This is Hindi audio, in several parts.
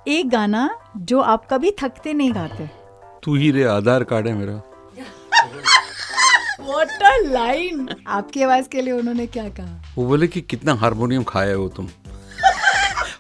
एक गाना जो आप कभी थकते नहीं गाते। तू ही रे आधार कार्ड है मेरा। What a line! आपकी आवाज के लिए उन्होंने क्या कहा? वो बोले कि कितना हारमोनियम खाए हो तुम।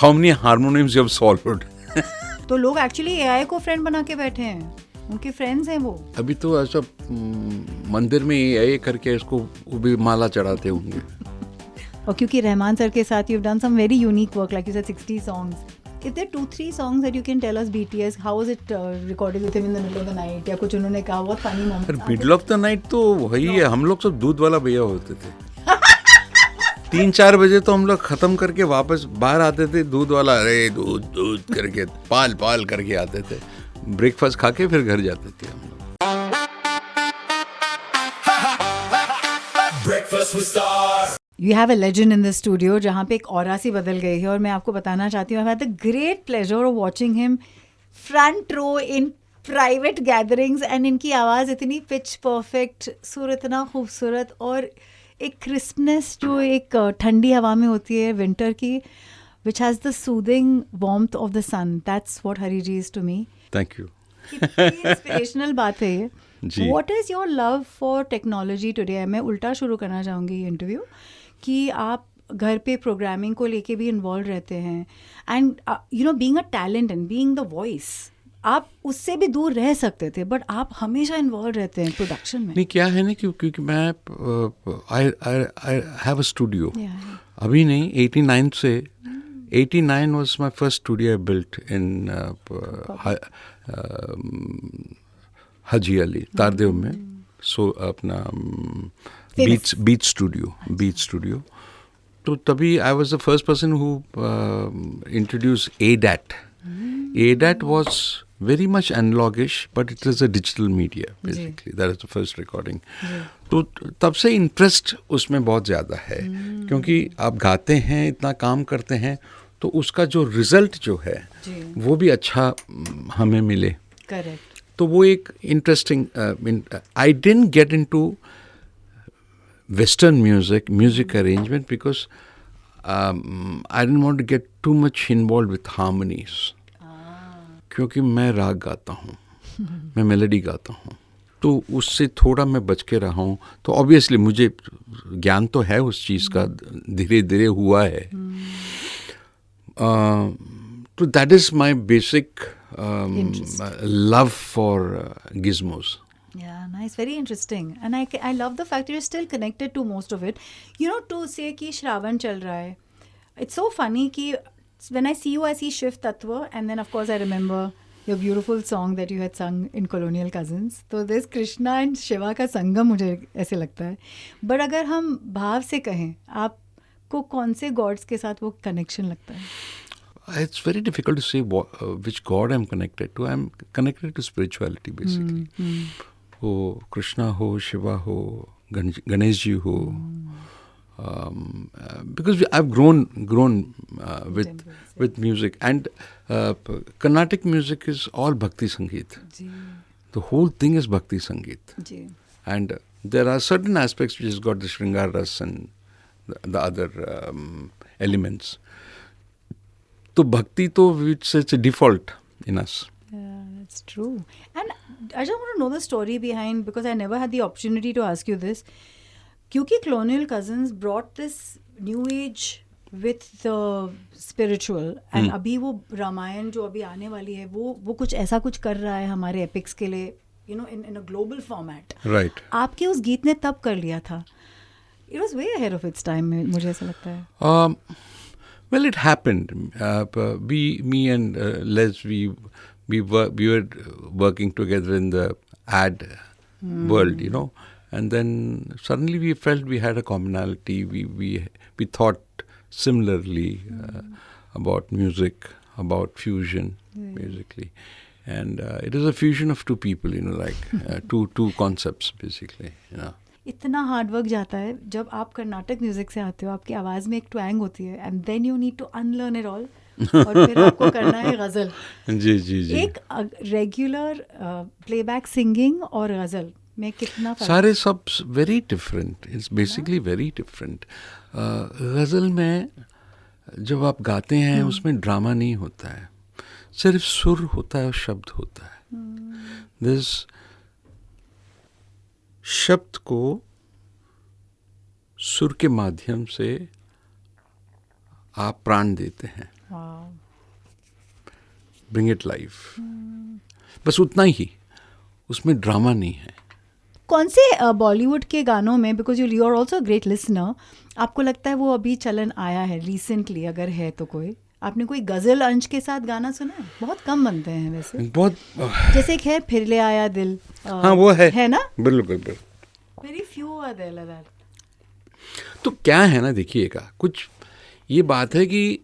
How many harmoniums you have swallowed? तो लोग एक्चुअली एआई को फ्रेंड बना के बैठे हैं, उनके फ्रेंड्स हैं वो। अभी तो ऐसा मंदिर में ये करके इसको वो भी माला चढ़ाते होंगे। और क्योंकि रहमान सर के साथ you've done some very unique work, like you said 60 songs. Is there 2-3 songs that you can tell us BTS? How was it recorded with him in the middle of the night? या कुछ उन्होंने कहा बहुत funny moments? Middle of the night तो वही है, हम लोग सब दूध वाला भैया होते थे। 3-4 बजे तो हम लोग खत्म करके वापस बाहर आते थे, दूध वाला अरे दूध दूध करके पाल पाल करके आते थे, ब्रेकफास्ट खा के फिर घर जाते थे हम लोग। You have a legend in the studio जहाँ पे एक ऑरा सी बदल गई है, और मैं आपको बताना चाहती हूँ I've had the great pleasure of watching him front row in private gatherings, and इनकी आवाज़ इतनी पिच परफेक्ट, सुर इतना खूबसूरत, और एक क्रिस्पनेस जो एक ठंडी हवा में होती है विंटर की, which has the soothing warmth of the sun. That's what Hari ji is to me. Thank you. कितनी इंस्पिरेशनल बात है ये। जी। What is your love for technology today? मैं उल्टा शुरू करना चाहूँगी ये इंटरव्यू कि आप घर पे प्रोग्रामिंग को लेके भी इन्वॉल्व रहते हैं, and you know being a talent and being the voice, आप उससे भी दूर रह सकते थे, बट आप हमेशा इन्वॉल्व रहते हैं प्रोडक्शन में। नहीं, क्या है ना, क्योंकि मैं आई हैव अ स्टूडियो। अभी नहीं, 89 से 89 was my first studio I built in Haji Ali Tardeo में, सो अपना बीच स्टूडियो। तो तभी I was the first person who introduce ADAT. ADAT was very much analogish, but it is a digital media basically. That is the first recording. तो तब से इंटरेस्ट उसमें बहुत ज़्यादा है, क्योंकि आप गाते हैं, इतना काम करते हैं, तो उसका जो रिजल्ट जो है वो भी अच्छा हमें मिले। करेक्ट। तो वो एक interesting, I didn't get into western music arrangement because I didn't want to get too much involve with harmonies, क्योंकि मैं राग गाता हूँ, मैं मेलोडी गाता हूँ, तो उससे थोड़ा मैं बच के रहा हूँ। तो ऑब्वियसली मुझे ज्ञान तो है उस चीज़ का, धीरे धीरे हुआ है। तो that is my basic love for gizmos. Yeah, nice, very interesting, and I love the fact you're still connected to most of it. You know, to say कि श्रावण चल रहा है, it's so funny कि when I see you, I see Shiv Tattva, and then of course I remember your beautiful song that you had sung in Colonial Cousins. तो this Krishna and Shiva का संगम मुझे ऐसे लगता है। But अगर हम भाव से कहें, आपको कौन से गॉड्स के साथ वो कनेक्शन लगता है? It's very difficult to say which God I'm connected to. I'm connected to spirituality basically. हो कृष्णा हो, शिवा हो, गणेश जी हो, because I've grown with music, and Carnatic music is all Bhakti Sangeet. The whole thing is Bhakti Sangeet. And there are certain aspects which has got the Shringar Ras and the other elements. तो भक्ति तो it's a default in us. Yeah, that's true. And I just want to know the story behind, because I never had the opportunity to ask you this. क्योंकि Colonial Cousins brought this new age with the spiritual, and अभी वो रामायण जो अभी आने वाली है, वो कुछ ऐसा कुछ कर रहा है हमारे एपिक्स के लिए, you know, in a global format. Right. आपके उस गीत ने तब कर लिया था. It was way ahead of its time, मुझे ऐसा लगता है. Well, it happened. Me and Les, we were working together in the ad world, you know, and then suddenly we felt we had a commonality. We thought similarly about music, about fusion, basically, and it is a fusion of two people, you know, like two concepts, basically, you know. इतना हार्डवर्क जाता है जब आप कर्नाटक म्यूजिक से आते हो, आपकी आवाज़ में एक ट्वैंग होती है, and then you need to unlearn it all, और फिर आपको करना है गज़ल। जी। एक रेगुलर प्लेबैक सिंगिंग और गज़ल में कितना फर्क? सारे सब very different, it's basically very different. गज़ल में जब आप गाते हैं उसमें ड्रामा नहीं होता है, सिर्फ सुर होता है और शब्द होता है. दिस शब्द को सुर के माध्यम से आप प्राण देते हैं. Bring it life. बस उतना ही, उसमें ड्रामा नहीं है. कौन से बॉलीवुड के गानों में, because you are also great listener, आपको लगता है वो अभी चलन आया है रिसेंटली? अगर है तो कोई आपने कोई गजल अंश के साथ गाना सुना है? बहुत कम बनते हैं वैसे. बहुत. जैसे एक है फिर ले आया दिल. हाँ वो है ना. बिल्कुल. Very few are there like that. तो क्या है ना, देखिएगा, कुछ ये बात है कि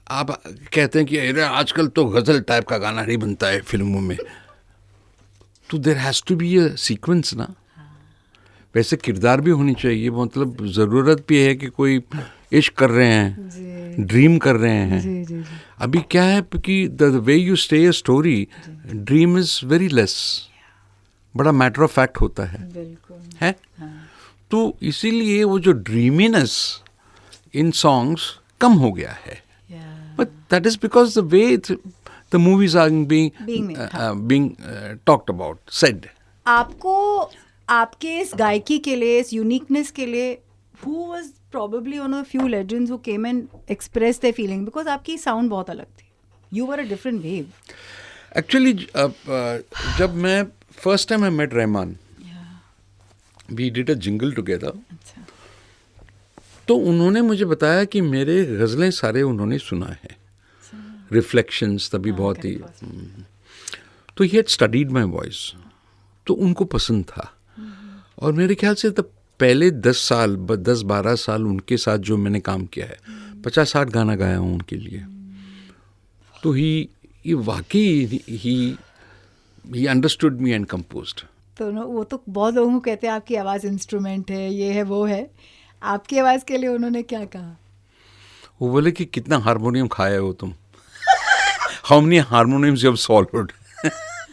आप कहते हैं कि अरे आजकल तो गजल टाइप का गाना नहीं बनता है फिल्मों में. तो there has to be a sequence ना. वैसे किरदार भी होनी चाहिए. मतलब ज़रूरत भी है कि कोई इश्क कर रहे हैं, ड्रीम कर रहे हैं. जी. अभी क्या है कि the way you stay a story, dream is very less. बड़ा मैटर ऑफ फैक्ट होता है. बिल्कुल है. तो इसीलिए वो जो ड्रीमीनेस इन सॉन्ग्स कम हो गया है. But that is because the way the movies are being talked about, sad. आपको आपके इस गायकी के लिए, इस यूनिकनेस के लिए, who was probably one of the few legends who came and expressed their feeling? Because आपकी साउंड बहुत अलग थी. You were a different wave. Actually, जब मैं first time I met Rahman, we did a jingle together. अच्छा. तो उन्होंने मुझे बताया कि मेरे गज़लें सारे उन्होंने सुना है. रिफ्लेक्शंस तभी बहुत ही. तो he had studied my voice. तो उनको पसंद था. और मेरे ख्याल से तब पहले 10-12 साल उनके साथ जो मैंने काम किया है, 50-60 गाना गाया हूँ उनके लिए. तो ही वाकई he understood me and composed. तो वो तो बहुत लोगों को कहते हैं आपकी आवाज़ इंस्ट्रूमेंट है, ये है वो है. आपकी आवाज़ के लिए उन्होंने क्या कहा? वो बोले कि कितना हारमोनियम खाए हो तुम. How many harmoniums you have solved.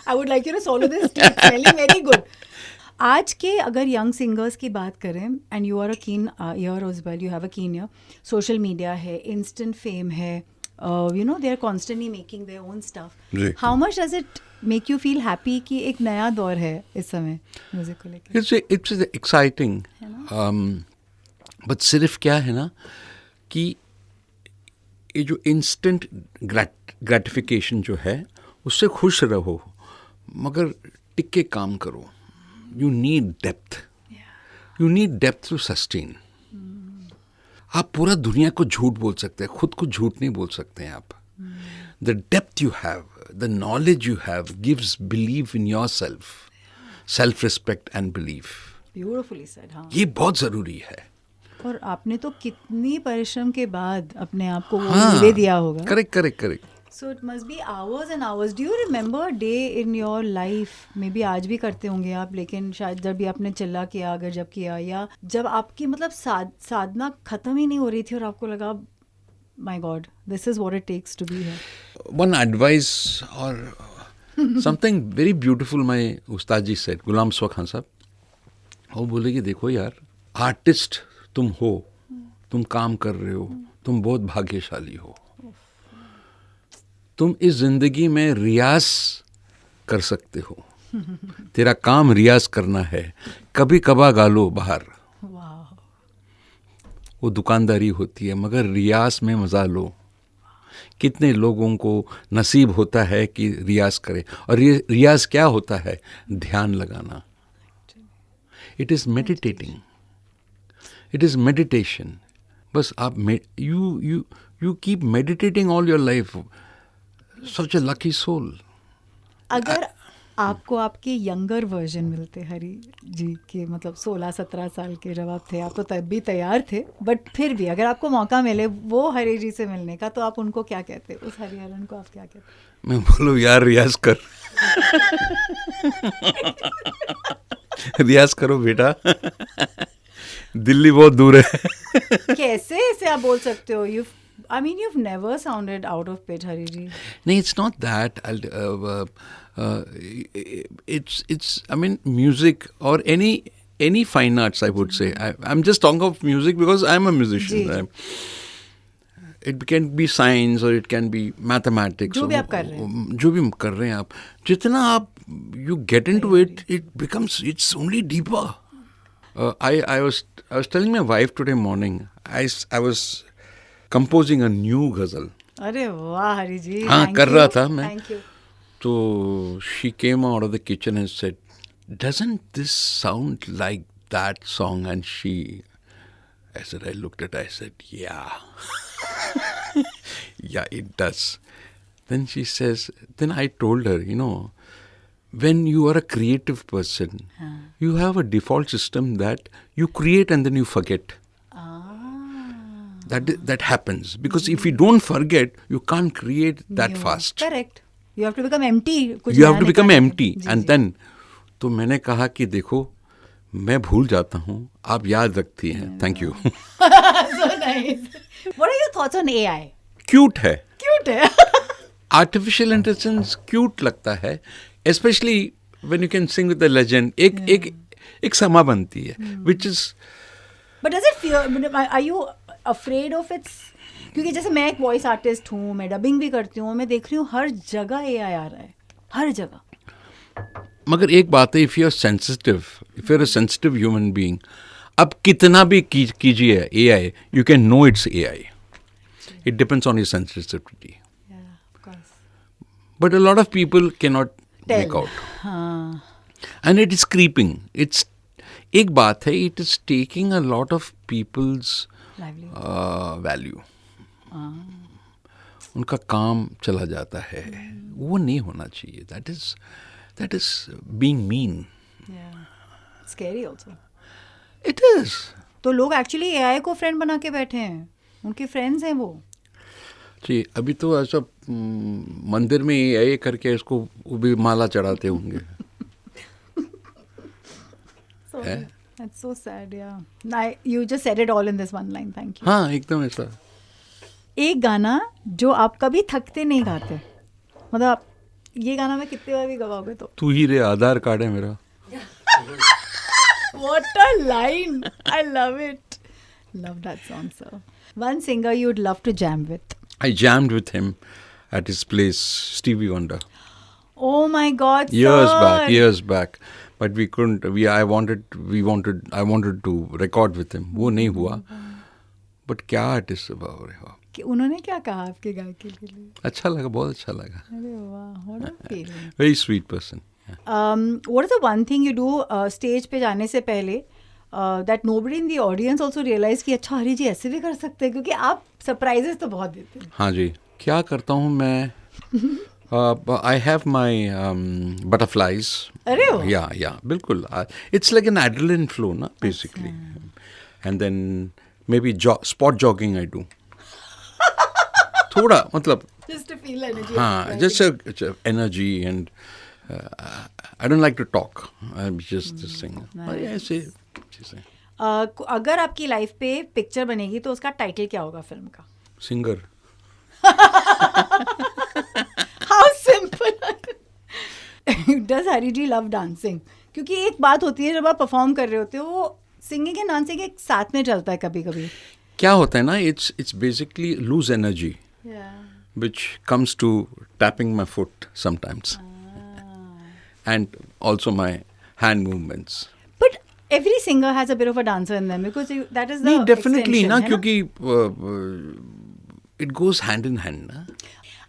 I would like you to swallow this tea. It's smelling very good. आज के अगर यंग सिंगर्स की बात करें, and you are a keen ear as well, you have a keen ear, social media है, इंस्टेंट फेम है, you know they are constantly making their own stuff. How much does it make you feel happy कि एक नया दौर है इस समय म्यूजिक को लेकर? It's exciting. बट सिर्फ क्या है ना कि ये जो इंस्टेंट ग्रेटिफिकेशन जो है उससे खुश रहो, मगर टिक के काम करो. You need depth. You need depth to sustain. आप पूरा दुनिया को झूठ बोल सकते हैं, खुद को झूठ नहीं बोल सकते हैं आप. The depth you have, the knowledge you have gives belief in yourself, self-respect and belief. Beautifully said. हाँ. ये बहुत ज़रूरी है. और आपने तो कितनी परिश्रम के बाद अपने आप को वो दे दिया होगा. Correct. So it must be hours and hours. Do you remember a day in your life? Maybe आज भी करते होंगे आप, लेकिन शायद जब भी आपने चिल्ला किया, अगर जब किया, या जब आपकी मतलब साधना खत्म ही नहीं हो रही थी और आपको लगा my God, this is what it takes to be here. One advice or something very beautiful my Ustad ji said, गुलाम सवा खान साहब, वो बोले कि देखो यार, आर्टिस्ट तुम हो, तुम काम कर रहे हो, तुम बहुत भाग्यशाली हो. तुम इस जिंदगी में रियाज कर सकते हो. तेरा काम रियाज करना है. कभी कभार गा लो बाहर. वो दुकानदारी होती है, मगर रियाज में मजा लो. कितने लोगों को नसीब होता है कि रियाज करे. और रियाज क्या होता है? ध्यान लगाना. It is meditating. It is meditation. बस आप you keep meditating all your life. Such a lucky soul. अगर आपको आपके यंगर वर्जन मिलते हरी जी के, मतलब 16-17 साल के जब आप थे, आप तो तब भी तैयार थे, बट फिर भी अगर आपको मौका मिले वो हरी जी से मिलने का, तो आप उनको क्या कहते? उस हरिहरन को आप क्या कहते? मैं बोलूँ यार रियाज कर. रियाज करो बेटा. दिल्ली बहुत दूर है. कैसे ऐसे आप बोल सकते हो? I mean, you've never sounded out of pitch, Hari ji. No, it's not that. It's. I mean, music or any fine arts, I would say. I'm just talking of music because I'm a musician. It can be science or it can be mathematics. जो भी आप कर रहे हैं. जो भी कर रहे हैं आप, जितना आप you get into it, it's only deeper. I was telling my wife today morning, I was composing a new ghazal. अरे वाह हरी जी. हाँ, कर रहा था मैं. Thank you. So she came out of the kitchen and said, "Doesn't this sound like that song?" And I looked at her, I said, "Yeah." Yeah, it does. Then she says, then I told her, when you are a creative person, you have a default system that you create and then you forget. That happens. Because if you don't forget, you can't create that fast. Correct. You have to become empty. You have to become empty. And then, तो मैंने कहा कि देखो, मैं भूल जाता हूँ, आप याद रखती हैं. Thank you. So nice. What are your thoughts on AI? Cute है. Cute है. Artificial intelligence cute लगता है. Especially when you can sing with the legend. एक समा बनती है. Which is... But does it fear... Are you afraid of its... क्योंकि जैसे मैं एक वॉइस आर्टिस्ट हूँ, मैं डबिंग भी करती हूँ, मैं देख रही हूँ हर जगह AI आ रहा है. हर जगह. मगर एक बात है, if you're a sensitive human being, अब कितना भी कीजिए AI, you can know it's AI. It depends on your sensitivity. Yeah, of course. But a lot of people cannot make out. हाँ. And it is creeping. एक बात है, it is taking a lot of people's value. उनका काम चला जाता है. वो नहीं होना चाहिए. That is being mean. Yeah. Scary also. It is. तो लोग एक्चुअली AI को फ्रेंड बना के बैठे हैं. उनके फ्रेंड्स हैं वो. जी, अभी तो ऐसा मंदिर में AI करके इसको वो भी माला चढ़ाते होंगे. That's so sad, yeah. You just said it all in this one line. Thank you. हाँ, एकदम ऐसा. एक गाना जो आप कभी थकते नहीं गाते. मतलब ये गाना मैं कितने बार भी गवाओगे तो. तू ही रे आधार कार्ड है मेरा. What a line! I love it. Love that song, sir. One singer you'd love to jam with. I jammed with him at his place, Stevie Wonder. Oh my God, Years back. But we couldn't. I wanted to record with him. वो नहीं हुआ. But क्या artist है बाप रे बाप. उन्होंने क्या कहा आपके गायकी के लिए? अच्छा लगा, बहुत अच्छा लगा. अरे वाह, what a feeling. Very sweet person. Yeah. What is the one thing you do stage पे जाने से पहले that nobody in the audience also realize कि अच्छा हरी जी ऐसे भी कर सकते हैं, क्योंकि आप surprises तो बहुत देते हैं. हाँ जी. क्या करता हूँ मैं? I have my butterflies. अरे वाह. Yeah, बिल्कुल. It's like an adrenaline flow, na, basically. And then maybe spot jogging I do. थोड़ा मतलब. Just to feel energy. हाँ, just energy and I don't like to talk. I'm just sing. ऐसे चीजें. अगर आपकी लाइफ पे पिक्चर बनेगी तो उसका टाइटल क्या होगा फिल्म का? Singer. How simple. Does Hari ji love dancing? क्योंकि एक बात होती है जब आप परफॉर्म कर रहे होते हो, वो सिंगिंग एंड डांसिंग एक साथ में चलता है कभी कभी. क्या होता है ना, it's basically loose energy. Yeah. Which comes to tapping my foot sometimes. And also my hand movements. But every singer has a bit of a dancer in them because that is the नहीं, definitely ना, extension, क्योंकि it goes hand in hand ना.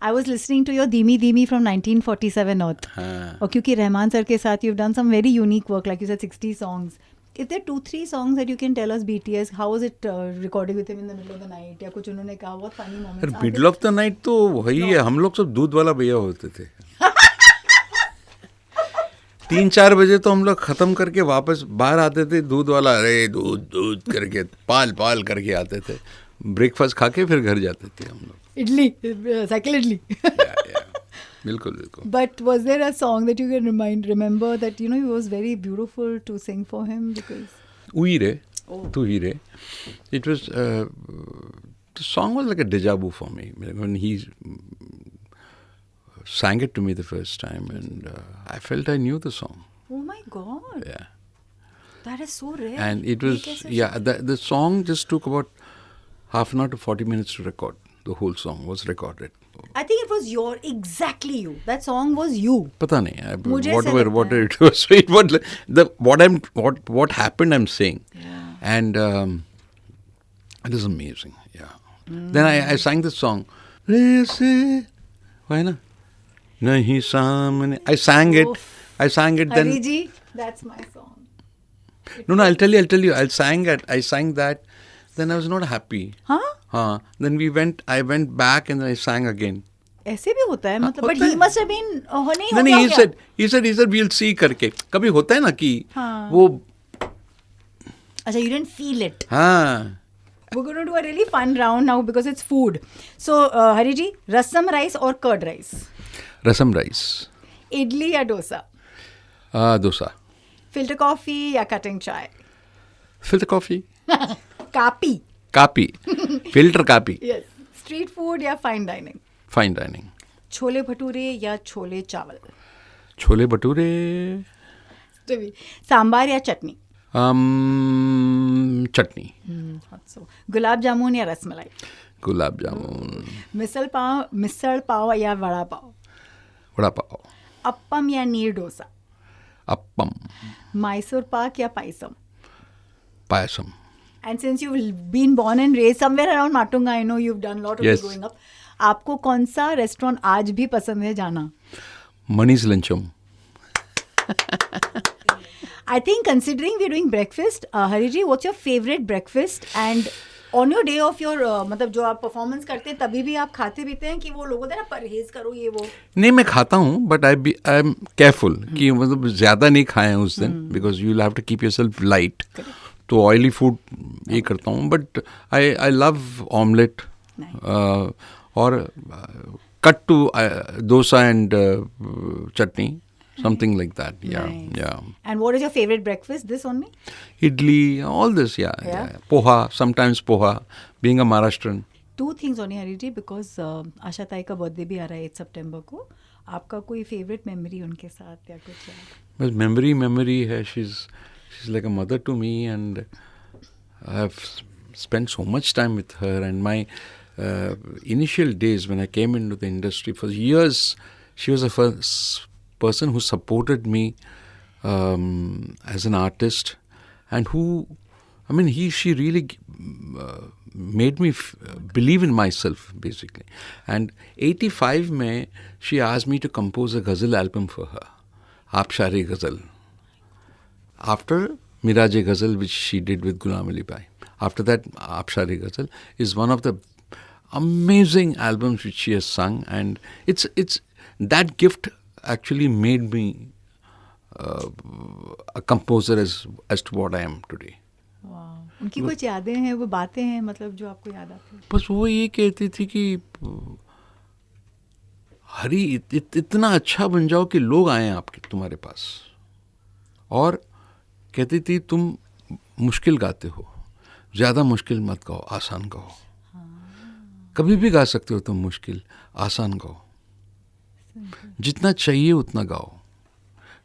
I was listening to your Dhimi Dhimi from 1947 Earth. हाँ. और क्योंकि रहमान सर के साथ you've done some very unique work, like you said 60 songs. If there are 2-3 songs that you can tell us BTS, how was it recording with him in the middle of the night? या कुछ उन्होंने कहा, बहुत funny moments. Middle of the night तो वही है, हम लोग सब दूध वाला भैया होते थे. 3-4 बजे तो हम लोग खत्म करके वापस बाहर आते थे. दूध वाला, अरे दूध करके पाल करके आते थे. ब्रेकफास्ट खा के फिर घर जाते थे हम लोग. इडली, साइकिल इडली. बिल्कुल. But was there a song that you can remember that it was very beautiful to sing for him because? Uire, Tu Hire. It was the song was like a deja vu for me when he sang it to me the first time, and I felt I knew the song. Oh my God! Yeah. That is so rare. And it was the song just took about half an hour to 40 minutes to record. the whole song was recorded. I think it was exactly you. That song was you. पता नहीं. मुझे ऐसा लगता Whatever है. it was. It was what happened. I'm saying, and it is amazing. Yeah. Then I sang this song. Why na? Nahi saamne. I sang it. Then. Hari ji, that's my song. No. I'll tell you. I sang that. Then I was not happy. Huh? Then I went back and I sang again. ऐसे भी होता है मतलब. But होता he है. must have been नहीं हो नहीं, गया. he said we'll see करके. कभी होता है ना कि हाँ. वो. अच्छा, you didn't feel it. हाँ. We're going to do a really fun round now because it's food. So, Hari ji, rasam rice or curd rice? Rasam rice. Idli या dosa? डोसा. Filter coffee या cutting chai? Filter coffee. Kapi. Copy. Filter copy. Yes. Street food या fine dining? Fine dining. Chole bhature या छोले चावल? छोले भटूरे. सांबार या चटनी? चटनी. So, गुलाब जामुन या रसमलाई? गुलाब जामुन. मिसल पाव या वड़ा पाव? वड़ा पाव. अप्पम या नीर डोसा? अप्पम. मैसूर पाक या payasam? Payasam. And since you've been born and raised somewhere around Matunga, I know you've done a lot of Yes. growing up. आपको कौन सा रेस्टोरेंट आज भी पसंद है जाना? Manish लंचम. I think considering we're doing breakfast, Hari ji, what's your favorite breakfast? And on your day of your मतलब जो आप परफॉर्मेंस करते हैं तभी भी आप खाते पीते हैं कि वो लोग होते हैं ना परहेज करो ये वो? नहीं, मैं खाता हूँ बट आई एम केयरफुल कि मतलब ज़्यादा नहीं खाएं उस दिन because you will have to keep yourself light. तो ऑयली फूड ये करता हूँ बट आई लव ऑमलेट और cut to dosa and chutney. Something like that, yeah, Nice. yeah. And what is your favorite breakfast? This only? Idli, all this, yeah. Poha, sometimes poha, being a Maharashtrian. Two things only, Hari ji, because आशा ताई का बर्थडे भी आ रहा है 8 सितंबर को. आपका कोई फेवरेट मेमोरी उनके साथ या कुछ? बस memory है. She's like a mother to me, and I have spent so much time with her. And my initial days when I came into the industry, for years, she was the first person who supported me as an artist, and she really made me believe in myself basically. And 85 mein she asked me to compose a ghazal album for her, Aapshari Ghazal, after Miraj Ghazal, which she did with Ghulam Ali Bhai. After that, Aapshari Ghazal is one of the amazing albums which she has sung, and it's that gift actually made me a composer as to what I am today. Wow. उनकी कुछ यादें हैं, वो बातें हैं मतलब जो आपको याद आती हैं? बस वो ये कहती थी कि हरी इतना अच्छा बन जाओ कि लोग आए आपके तुम्हारे पास. और कहती थी तुम मुश्किल गाते हो, ज़्यादा मुश्किल मत गाओ, आसान गाओ. कभी भी गा सकते हो तुम मुश्किल, आसान गाओ. जितना चाहिए उतना गाओ.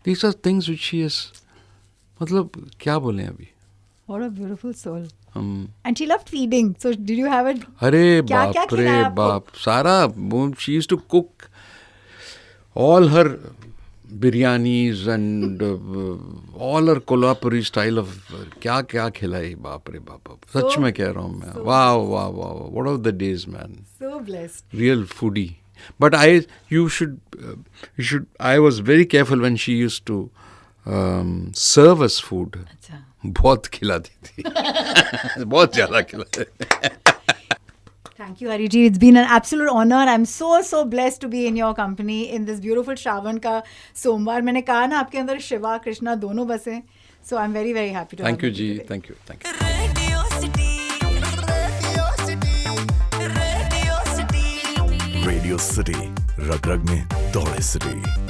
These are things which she has, मतलब क्या बोलें अभी. What a beautiful soul. And she loved feeding. So did you have it? अरे बाप रे बाप, सारा. She used to cook all her biryanis and all her Kolhapuri style of क्या क्या खिलाई. बाप रे बाप, सच में कह रहा हूँ मैं. Wow. What are the days, man. So blessed. Real foodie. But I was very careful when she used to serve us food. अच्छा. बहुत खिलाती थी. बहुत ज़्यादा खिलाती थी. Thank you, Hari ji. It's been an absolute honor. I'm so blessed to be in your company in this beautiful Shravan का सोमवार. मैंने कहा ना आपके अंदर शिवा कृष्णा दोनों बसे. So I'm very happy to. Thank you, ji. Thank you. Radio City, रग रग में दौड़े सिटी.